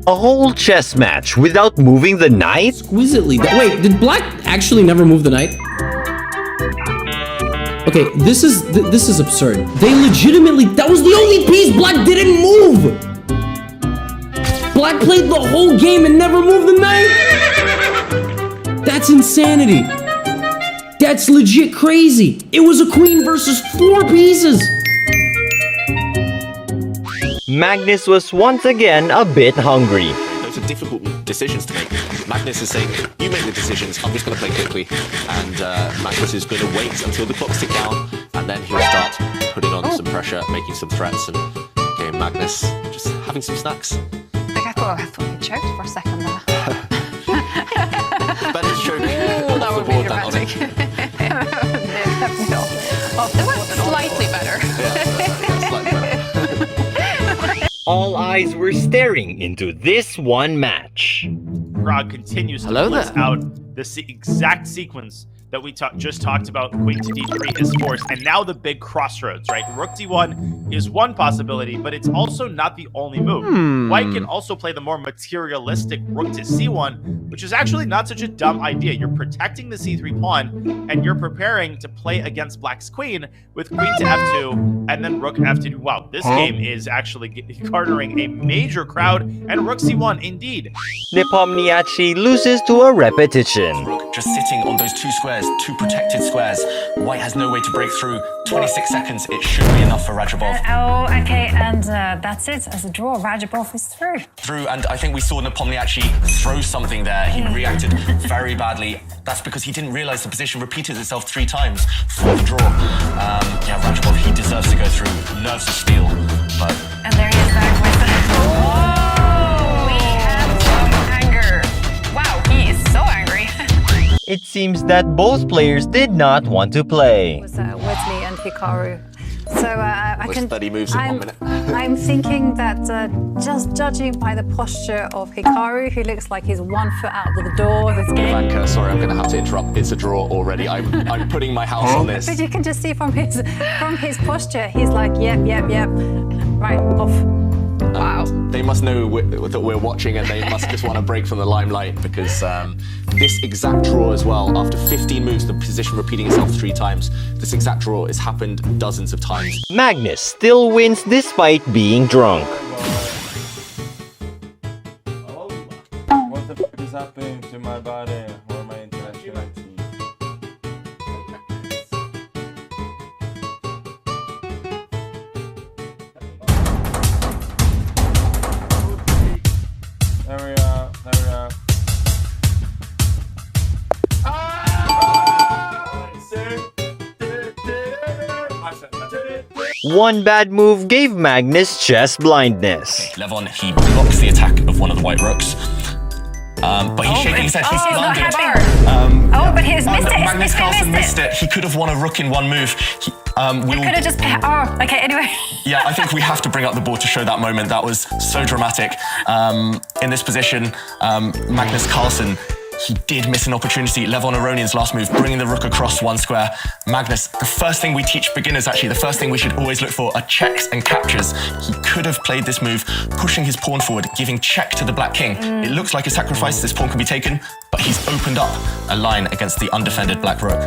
A whole chess match without moving the knight? Exquisitely. Wait, did black actually never move the knight? Okay, this is absurd. They legitimately, that was the only piece black didn't move! Black played the whole game and never moved the knight! That's insanity. That's legit crazy. It was a queen versus 4 pieces. Magnus was once again a bit hungry. Those are difficult decisions to make. Magnus is saying, you make the decisions, I'm just going to play quickly. And Magnus is going to wait until the clock's tick down, and then he'll start putting on some pressure, making some threats, and okay, Magnus just having some snacks. I thought he choked for a second there. Better choke That off would the be board than on dramatic. it. It went slightly better. Slightly better. All eyes were staring into this one match. Grog continues to blitz out the exact sequence that we just talked about. Queen to d3 is forced, and now the big crossroads, right? Rook d1 is one possibility, but it's also not the only move. White can also play the more materialistic rook to c1, which is actually not such a dumb idea. You're protecting the c3 pawn, and you're preparing to play against black's queen with queen to f2, and then rook f2. Wow, this game is actually garnering a major crowd, and rook c1 indeed. Nepomniachtchi loses to a repetition. Rook just sitting on those 2 squares, 2 protected squares. White has no way to break through. 26 seconds, it should be enough for Rajabov. Oh, okay, and that's it. As a draw, Rajabov is through. And I think we saw Nepomniachtchi throw something there. He reacted very badly. That's because he didn't realize the position repeated itself 3 times for the draw. Yeah, Rajabov, he deserves to go through. Nerves of steel, but... And there he is back with the... Oh, we have some anger. Wow, he is so angry. It seems that both players did not want to play. It was Wesley and Hikaru. So I was can. 30 moves in 1 minute. I'm thinking that just judging by the posture of Hikaru, who looks like he's 1 foot out of the door of this game. Ivanka, sorry, I'm going to have to interrupt. It's a draw already. I'm putting my house on this. But you can just see from his posture, he's like, yep, right off. Wow. They must know that we're watching, and they must just want to break from the limelight, because this exact draw as well, after 15 moves, the position repeating itself 3 times, this exact draw has happened dozens of times. Magnus still wins despite being drunk. What the fuck is happening to my body or my intellectuality? There we are. One bad move gave Magnus chess blindness. Levon, he blocks the attack of one of the white rooks. But he's shaking his head. He's blundered. But he's missed it. Magnus Carlsen missed it. He could have won a rook in 1 move. He could have just... Oh, okay, anyway. Yeah, I think we have to bring up the board to show that moment. That was so dramatic. In this position, Magnus Carlsen, he did miss an opportunity. Levon Aronian's last move, bringing the rook across 1 square. Magnus, the first thing we teach beginners, actually, the first thing we should always look for are checks and captures. He could have played this move, pushing his pawn forward, giving check to the black king. It looks like a sacrifice, this pawn can be taken, but he's opened up a line against the undefended black rook.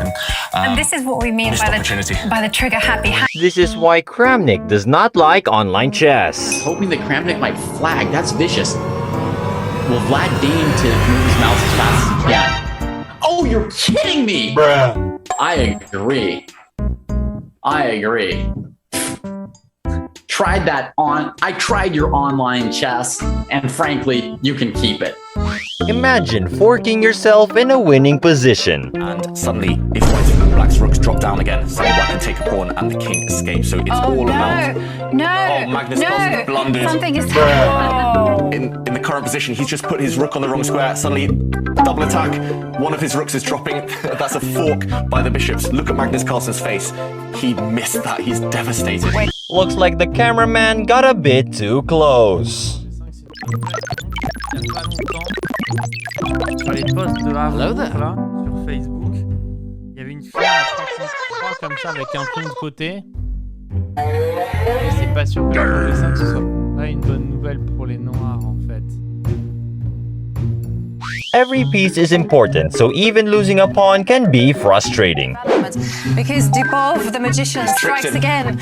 And this is what we mean by the trigger happy. This is why Kramnik does not like online chess. Hoping that Kramnik might flag. That's vicious. Will Vlad deign to move his mouse as fast as he can? Oh, you're kidding me! Bruh. I agree. I tried your online chess, and frankly, you can keep it. Imagine forking yourself in a winning position. And suddenly, if white and black's rooks drop down again, suddenly white can take a pawn and the king escapes. So it's all about... No, Magnus Carlsen blunders. Something is happening. In the current position, he's just put his rook on the wrong square. Suddenly, double attack. One of his rooks is dropping. That's a fork by the bishops. Look at Magnus Carlsen's face. He missed that. He's devastated. Looks like the cameraman got a bit too close. Sur les posts de avant, là, sur Facebook, il y avait une fille à 303 comme ça avec un pont de côté. Et c'est pas sûr que le 5 ce soit pas une bonne nouvelle pour les noirs en fait. Every piece is important, so even losing a pawn can be frustrating. Because Dubov, the magician, strikes again.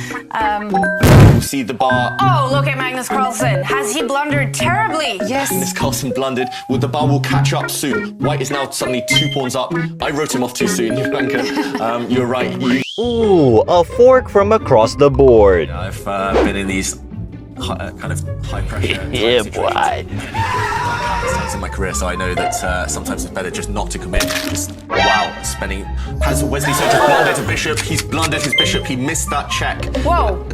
See the bar. Oh, look at Magnus Carlsen. Has he blundered terribly? Yes. Magnus Carlsen blundered. Well, the bar will catch up soon. White is now suddenly 2 pawns up. I wrote him off too soon, Banker. You're right. Ooh, a fork from across the board. I've been in these kind of high pressure. Yeah, boy. Times in my career, so I know that sometimes it's better just not to commit. Just, wow, spending. Has Wesley So just blundered a bishop? He's blundered his bishop. He missed that check. Whoa.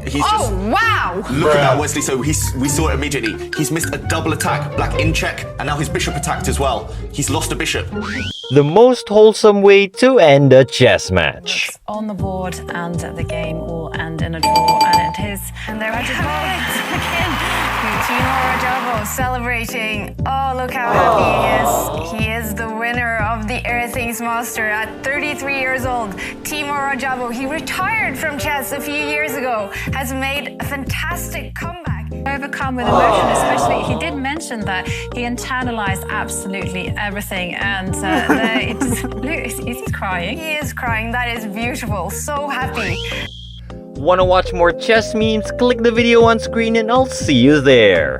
He's just. Wow. Look at that, Wesley So. We saw it immediately. He's missed a double attack, black in check, and now his bishop attacked as well. He's lost a bishop. The most wholesome way to end a chess match. On the board, and the game will end in a draw, and it is. And there we have it again. Timo Rajabo celebrating. Oh, look how happy he is. He is the winner of the Everything's Master at 33 years old. Timo Rajabo, he retired from chess a few years ago, has made a fantastic comeback. Overcome with emotion, especially he did mention that he internalized absolutely everything, and he's crying. He is crying. That is beautiful. So happy. Wanna watch more chess memes? Click the video on screen and I'll see you there.